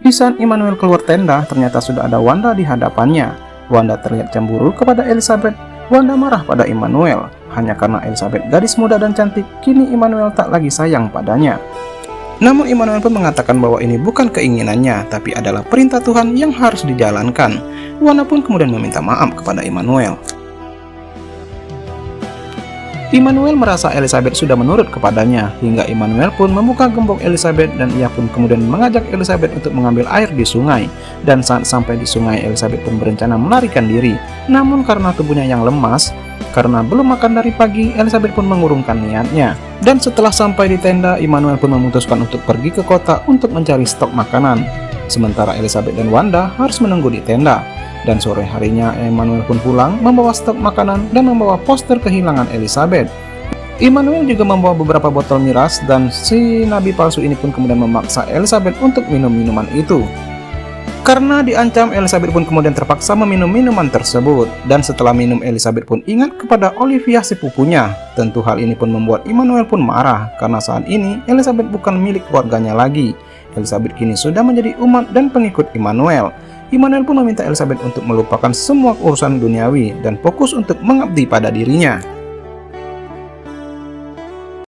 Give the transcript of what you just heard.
Di saat Immanuel keluar tenda, ternyata sudah ada Wanda di hadapannya. Wanda terlihat cemburu kepada Elizabeth. Wanda marah pada Immanuel. Hanya karena Elizabeth gadis muda dan cantik, kini Immanuel tak lagi sayang padanya. Namun Immanuel pun mengatakan bahwa ini bukan keinginannya, tapi adalah perintah Tuhan yang harus dijalankan. Wanda pun kemudian meminta maaf kepada Immanuel. Immanuel merasa Elizabeth sudah menurut kepadanya, hingga Immanuel pun membuka gembok Elizabeth dan ia pun kemudian mengajak Elizabeth untuk mengambil air di sungai. Dan saat sampai di sungai, Elizabeth pun berencana melarikan diri. Namun karena tubuhnya yang lemas, karena belum makan dari pagi, Elizabeth pun mengurungkan niatnya. Dan setelah sampai di tenda, Immanuel pun memutuskan untuk pergi ke kota untuk mencari stok makanan. Sementara Elizabeth dan Wanda harus menunggu di tenda. Dan sore harinya Immanuel pun pulang membawa stok makanan dan membawa poster kehilangan Elizabeth. Immanuel juga membawa beberapa botol miras dan si nabi palsu ini pun kemudian memaksa Elizabeth untuk minum minuman itu. Karena diancam, Elizabeth pun kemudian terpaksa meminum minuman tersebut. Dan setelah minum, Elizabeth pun ingat kepada Olivia sepupunya. Tentu hal ini pun membuat Immanuel pun marah, karena saat ini Elizabeth bukan milik keluarganya lagi. Elizabeth kini sudah menjadi umat dan pengikut Immanuel. Immanuel pun meminta Elizabeth untuk melupakan semua urusan duniawi dan fokus untuk mengabdi pada dirinya.